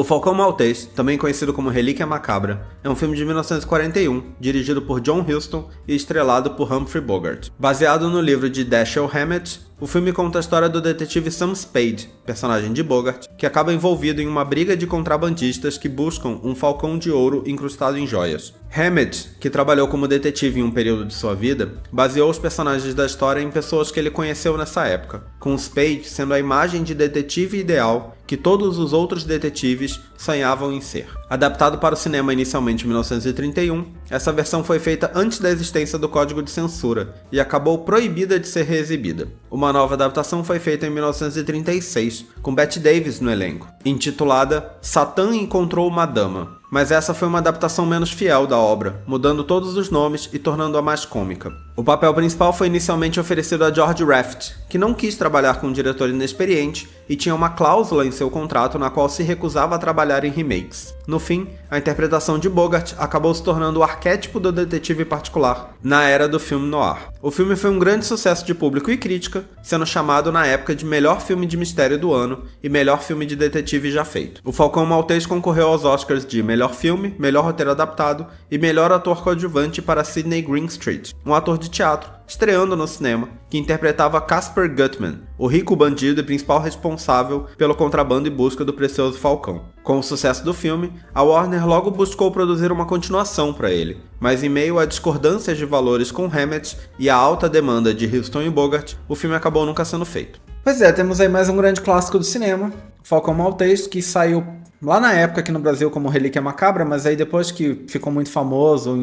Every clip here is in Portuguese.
Falcão Maltês, também conhecido como Relíquia Macabra, é um filme de 1941, dirigido por John Huston e estrelado por Humphrey Bogart. Baseado no livro de Dashiell Hammett, o filme conta a história do detetive Sam Spade, personagem de Bogart, que acaba envolvido em uma briga de contrabandistas que buscam um falcão de ouro incrustado em joias. Hammett, que trabalhou como detetive em um período de sua vida, baseou os personagens da história em pessoas que ele conheceu nessa época, com Spade sendo a imagem de detetive ideal que todos os outros detetives sonhavam em ser. Adaptado para o cinema inicialmente em 1931, essa versão foi feita antes da existência do Código de Censura e acabou proibida de ser reexibida. Uma nova adaptação foi feita em 1936, com Bette Davis no elenco, intitulada Satã Encontrou uma Dama, mas essa foi uma adaptação menos fiel da obra, mudando todos os nomes e tornando-a mais cômica. O papel principal foi inicialmente oferecido a George Raft, que não quis trabalhar com um diretor inexperiente e tinha uma cláusula em seu contrato na qual se recusava a trabalhar em remakes. No fim, a interpretação de Bogart acabou se tornando o arquétipo do detetive particular na era do filme noir. O filme foi um grande sucesso de público e crítica, sendo chamado na época de melhor filme de mistério do ano e melhor filme de detetive já feito. O Falcão Maltês concorreu aos Oscars de melhor filme, melhor roteiro adaptado e melhor ator coadjuvante para Sidney Greenstreet, um ator de teatro, estreando no cinema, que interpretava Casper Gutman, o rico bandido e principal responsável pelo contrabando e busca do precioso falcão. Com o sucesso do filme, a Warner logo buscou produzir uma continuação para ele, mas em meio a discordâncias de valores com Hammett e a alta demanda de Huston e Bogart, o filme acabou nunca sendo feito. Pois é, temos aí mais um grande clássico do cinema, Falcão Maltês, que saiu lá na época aqui no Brasil como Relíquia Macabra, mas aí depois que ficou muito famoso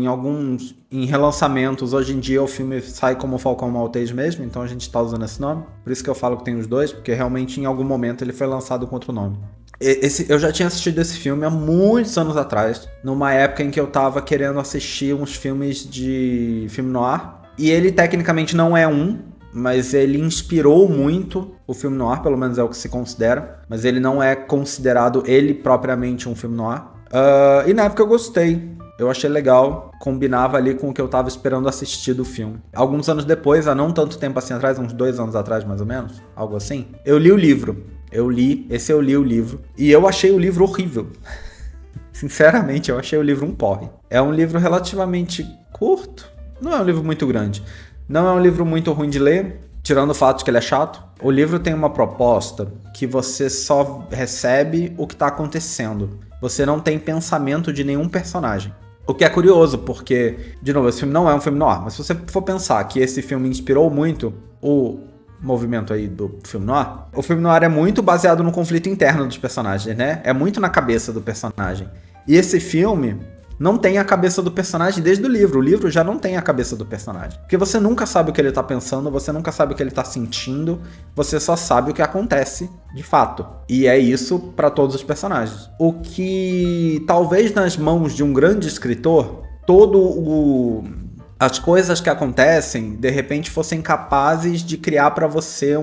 em relançamentos, hoje em dia o filme sai como Falcão Maltês mesmo, então a gente tá usando esse nome. Por isso que eu falo que tem os dois, porque realmente em algum momento ele foi lançado com outro nome. Eu já tinha assistido esse filme há muitos anos atrás, numa época em que eu tava querendo assistir uns filmes de filme noir, e ele tecnicamente não é mas ele inspirou muito o filme noir, pelo menos é o que se considera, mas ele não é considerado ele propriamente um filme noir. E na época eu gostei, eu achei legal, combinava ali com o que eu tava esperando assistir do filme. Alguns anos depois, há não tanto tempo assim atrás, uns 2 anos atrás mais ou menos, algo assim, eu li o livro. Eu li o livro, e eu achei o livro horrível. Sinceramente, eu achei o livro um porre. É um livro relativamente curto, não é um livro muito grande. Não é um livro muito ruim de ler, tirando o fato de que ele é chato. O livro tem uma proposta que você só recebe o que está acontecendo. Você não tem pensamento de nenhum personagem. O que é curioso, porque, de novo, esse filme não é um filme noir, mas se você for pensar que esse filme inspirou muito o movimento aí do filme noir, o filme noir é muito baseado no conflito interno dos personagens, né? É muito na cabeça do personagem. E esse filme não tem a cabeça do personagem desde o livro. O livro já não tem a cabeça do personagem. Porque você nunca sabe o que ele tá pensando, você nunca sabe o que ele tá sentindo, você só sabe o que acontece de fato. E é isso para todos os personagens. O que talvez nas mãos de um grande escritor, as coisas que acontecem, de repente, fossem capazes de criar pra você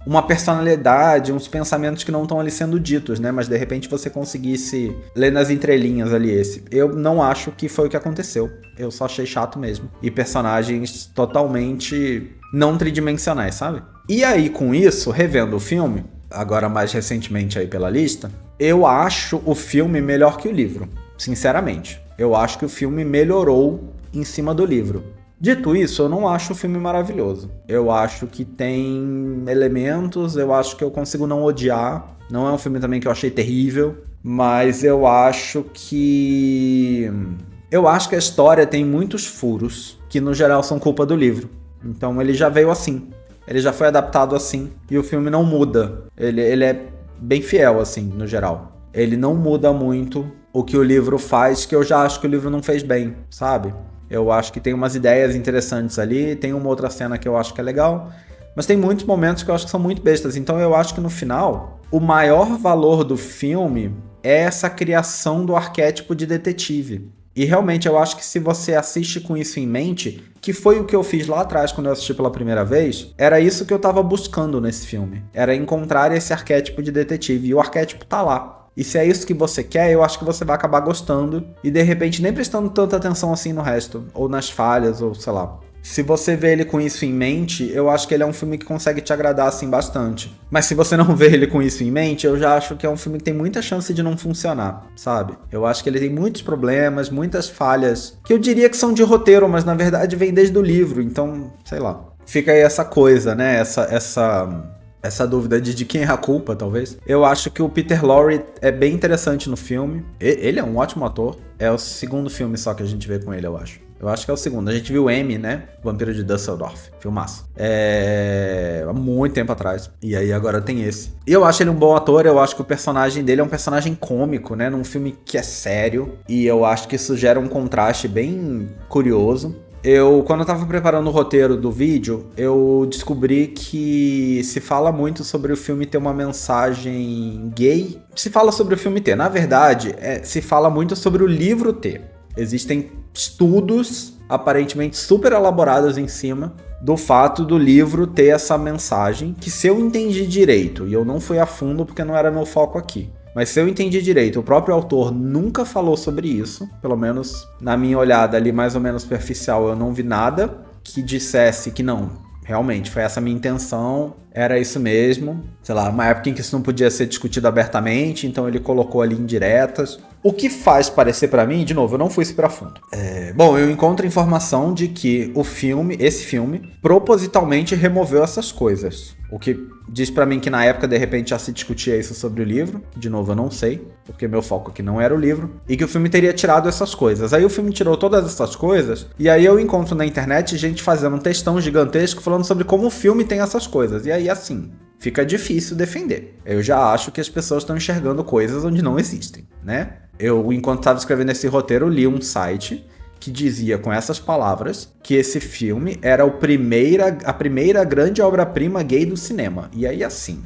uma personalidade, uns pensamentos que não estão ali sendo ditos, né? Mas de repente você conseguisse ler nas entrelinhas ali esse. Eu não acho que foi o que aconteceu. Eu só achei chato mesmo. E personagens totalmente não tridimensionais, sabe? E aí, com isso, revendo o filme, agora mais recentemente aí pela lista, eu acho o filme melhor que o livro. Sinceramente. Eu acho que o filme melhorou em cima do livro. Dito isso, eu não acho o filme maravilhoso. Eu acho que tem elementos, eu acho que eu consigo não odiar. Não é um filme também que eu achei terrível, mas eu acho que a história tem muitos furos, que no geral são culpa do livro. Então ele já veio assim. Ele já foi adaptado assim, e o filme não muda. Ele é bem fiel, assim, no geral. Ele não muda muito o que o livro faz, que eu já acho que o livro não fez bem, sabe? Eu acho que tem umas ideias interessantes ali, tem uma outra cena que eu acho que é legal, mas tem muitos momentos que eu acho que são muito bestas. Então eu acho que no final, o maior valor do filme é essa criação do arquétipo de detetive. E realmente eu acho que se você assiste com isso em mente, que foi o que eu fiz lá atrás quando eu assisti pela primeira vez, era isso que eu tava buscando nesse filme. Era encontrar esse arquétipo de detetive, e o arquétipo tá lá. E se é isso que você quer, eu acho que você vai acabar gostando e de repente nem prestando tanta atenção assim no resto, ou nas falhas, ou sei lá. Se você vê ele com isso em mente, eu acho que ele é um filme que consegue te agradar, assim, bastante. Mas se você não vê ele com isso em mente, eu já acho que é um filme que tem muita chance de não funcionar, sabe? Eu acho que ele tem muitos problemas, muitas falhas, que eu diria que são de roteiro, mas na verdade vem desde o livro, então, sei lá. Fica aí essa coisa, né? Essa dúvida de quem é a culpa, talvez. Eu acho que o Peter Lorre é bem interessante no filme. Ele é um ótimo ator. É o segundo filme só que a gente vê com ele, eu acho. Eu acho que é o segundo. A gente viu M, né? Vampiro de Dusseldorf. Filmaço. Há muito tempo atrás. E aí agora tem esse. E eu acho ele um bom ator. Eu acho que o personagem dele é um personagem cômico, né? Num filme que é sério. E eu acho que isso gera um contraste bem curioso. Quando eu tava preparando o roteiro do vídeo, eu descobri que se fala muito sobre o filme ter uma mensagem gay. Se fala sobre o filme ter. Na verdade, se fala muito sobre o livro ter. Existem estudos aparentemente super elaborados em cima do fato do livro ter essa mensagem, que se eu entendi direito, e eu não fui a fundo porque não era meu foco aqui, mas se eu entendi direito, o próprio autor nunca falou sobre isso, pelo menos na minha olhada ali mais ou menos superficial, eu não vi nada que dissesse que não, realmente foi essa a minha intenção, era isso mesmo, sei lá, uma época em que isso não podia ser discutido abertamente, então ele colocou ali indiretas. O que faz parecer pra mim, de novo, eu não fui super a fundo. Bom, eu encontro informação de que esse filme, propositalmente removeu essas coisas. O que diz pra mim que na época, de repente, já se discutia isso sobre o livro. De novo, eu não sei, porque meu foco aqui não era o livro. E que o filme teria tirado essas coisas. Aí o filme tirou todas essas coisas, e aí eu encontro na internet gente fazendo um textão gigantesco falando sobre como o filme tem essas coisas. E aí, assim, fica difícil defender. Eu já acho que as pessoas estão enxergando coisas onde não existem, né? Enquanto estava escrevendo esse roteiro, li um site que dizia com essas palavras que esse filme era a primeira grande obra-prima gay do cinema. E aí, assim,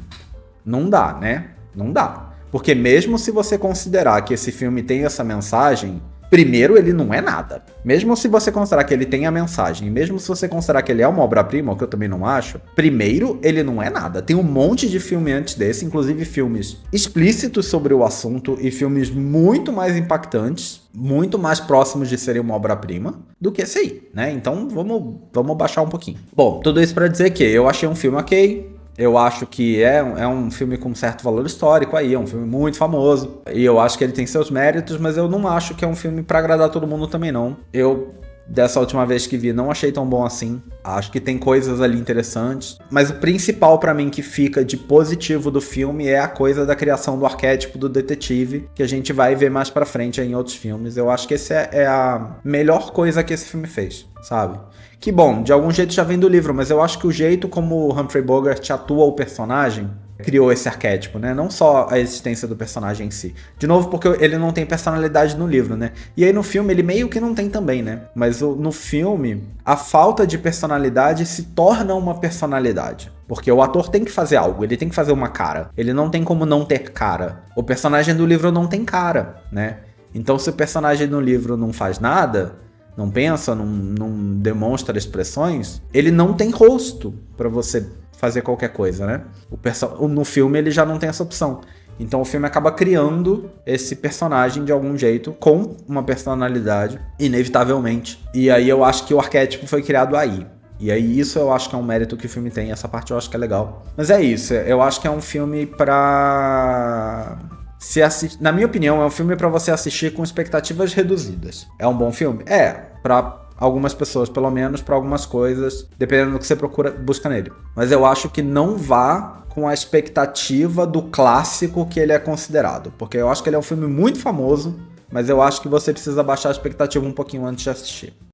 não dá, né? Não dá. Porque mesmo se você considerar que esse filme tem essa mensagem, primeiro, ele não é nada. Mesmo se você considerar que ele tem a mensagem, mesmo se você considerar que ele é uma obra-prima, o que eu também não acho, primeiro, ele não é nada. Tem um monte de filme antes desse, inclusive filmes explícitos sobre o assunto e filmes muito mais impactantes, muito mais próximos de serem uma obra-prima do que esse aí, né? Então, vamos baixar um pouquinho. Bom, tudo isso pra dizer que eu achei um filme ok. Eu acho que é um filme com certo valor histórico aí, é um filme muito famoso. E eu acho que ele tem seus méritos, mas eu não acho que é um filme pra agradar todo mundo também, não. Dessa última vez que vi, não achei tão bom assim. Acho que tem coisas ali interessantes. Mas o principal pra mim que fica de positivo do filme é a coisa da criação do arquétipo do detetive, que a gente vai ver mais pra frente aí em outros filmes. Eu acho que essa é a melhor coisa que esse filme fez, sabe? Que bom, de algum jeito já vem do livro, mas eu acho que o jeito como o Humphrey Bogart atua o personagem criou esse arquétipo, né? Não só a existência do personagem em si. De novo, porque ele não tem personalidade no livro, né? E aí no filme ele meio que não tem também, né? Mas no filme, a falta de personalidade se torna uma personalidade. Porque o ator tem que fazer algo, ele tem que fazer uma cara. Ele não tem como não ter cara. O personagem do livro não tem cara, né? Então se o personagem no livro não faz nada, não pensa, não demonstra expressões, ele não tem rosto pra você fazer qualquer coisa, né? No filme ele já não tem essa opção. Então o filme acaba criando esse personagem de algum jeito, com uma personalidade, inevitavelmente. E aí eu acho que o arquétipo foi criado aí. E aí isso eu acho que é um mérito que o filme tem, essa parte eu acho que é legal. Mas é isso, eu acho que é um filme pra... Na minha opinião, é um filme pra você assistir com expectativas reduzidas. É um bom filme? É, pra algumas pessoas, pelo menos, pra algumas coisas, dependendo do que você busca nele. Mas eu acho que não vá com a expectativa do clássico que ele é considerado. Porque eu acho que ele é um filme muito famoso, mas eu acho que você precisa baixar a expectativa um pouquinho antes de assistir.